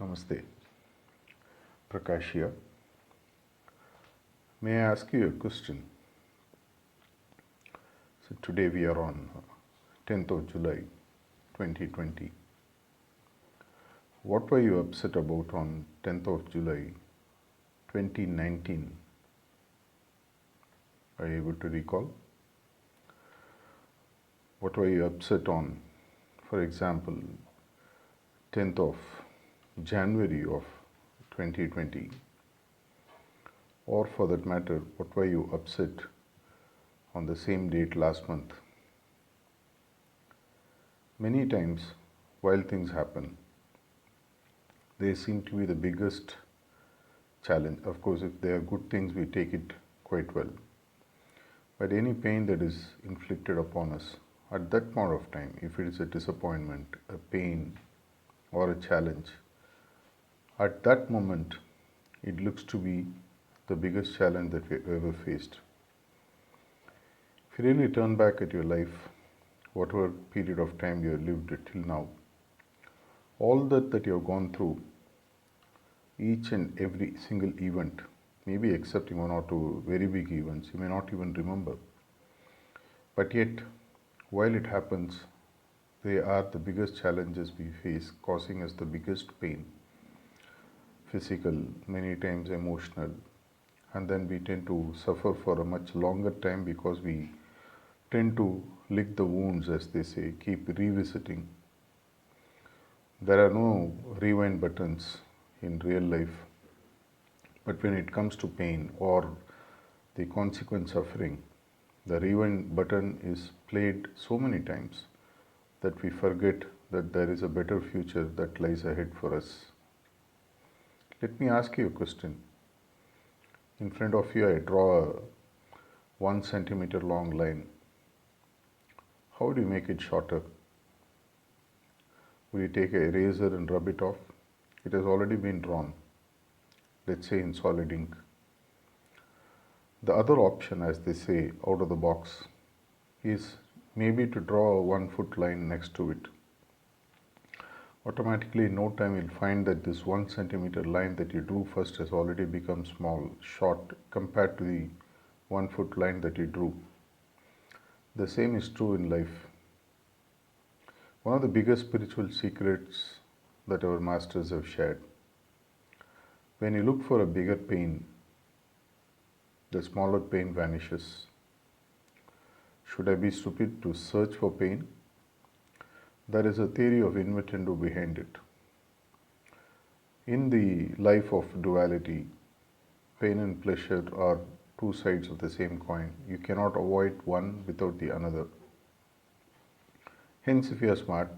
Namaste, Prakash here. May I ask you a question? So today we are on 10th of July 2020. What were you upset about on 10th of July 2019? Are you able to recall? What were you upset on? For example, 10th of January of 2020, or for that matter, what were you upset on the same date last month? Many times, while things happen, they seem to be the biggest challenge. Of course, if they are good things, we take it quite well. But any pain that is inflicted upon us at that point of time, if it is a disappointment, a pain, or a challenge, at that moment, it looks to be the biggest challenge that we have ever faced. If you really turn back at your life, whatever period of time you have lived till now, all that you have gone through, each and every single event, maybe excepting one or two very big events, you may not even remember. But yet, while it happens, they are the biggest challenges we face, causing us the biggest pain, physical, many times emotional, and then we tend to suffer for a much longer time because we tend to lick the wounds, as they say, keep revisiting. There are no rewind buttons in real life, but when it comes to pain or the consequent suffering, the rewind button is played so many times that we forget that there is a better future that lies ahead for us. Let me ask you a question. In front of you, I draw a 1 centimeter long line. How do you make it shorter? Will you take a eraser and rub it off? It has already been drawn, let's say in solid ink. The other option, as they say, out of the box, is maybe to draw a 1 foot line next to it. Automatically, in no time, you'll find that this 1 centimeter line that you drew first has already become small, short, compared to the 1 foot line that you drew. The same is true in life. One of the biggest spiritual secrets that our masters have shared. When you look for a bigger pain, the smaller pain vanishes. Should I be stupid to search for pain? There is a theory of innuendo behind it. In the life of duality, pain and pleasure are two sides of the same coin. You cannot avoid one without the another. Hence, if you are smart,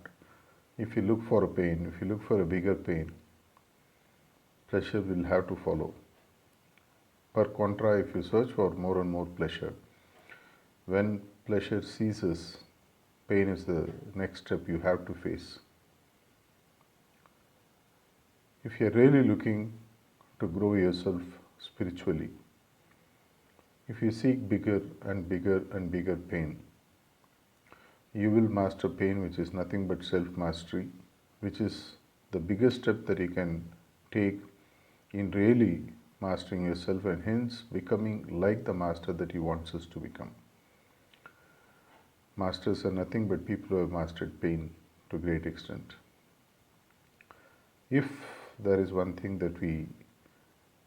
if you look for a pain, if you look for a bigger pain, pleasure will have to follow. Per contra, if you search for more and more pleasure, when pleasure ceases, pain is the next step you have to face. If you are really looking to grow yourself spiritually, if you seek bigger and bigger and bigger pain, you will master pain, which is nothing but self-mastery, which is the biggest step that you can take in really mastering yourself and hence becoming like the master that he wants us to become. Masters are nothing but people who have mastered pain to a great extent. If there is one thing that we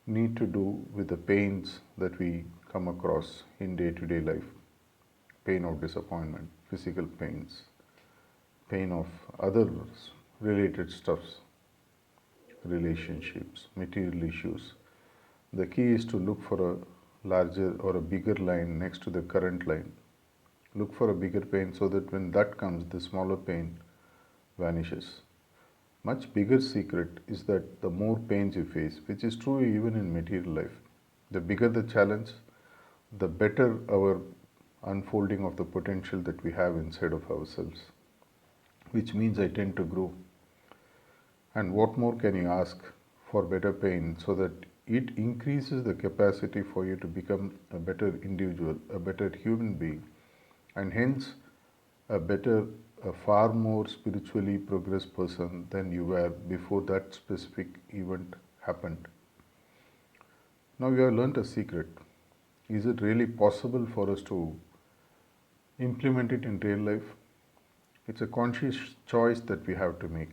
need to do with the pains that we come across in day-to-day life, pain of disappointment, physical pains, pain of other related stuffs, relationships, material issues, the key is to look for a larger or a bigger line next to the current line. Look for a bigger pain so that when that comes, the smaller pain vanishes. Much bigger secret is that the more pains you face, which is true even in material life, the bigger the challenge, the better our unfolding of the potential that we have inside of ourselves, which means I tend to grow. And what more can you ask for better pain so that it increases the capacity for you to become a better individual, a better human being, and hence a better a far more spiritually progressed person than you were before that specific event happened. Now you have learnt a secret. Is it really possible for us to implement it in real life? It's a conscious choice that we have to make.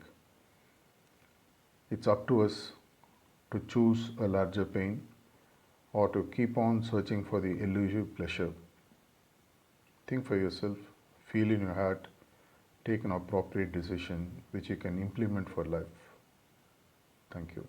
It's up to us to choose a larger pain or to keep on searching for the elusive pleasure. Think for yourself, feel in your heart, take an appropriate decision which you can implement for life. Thank you.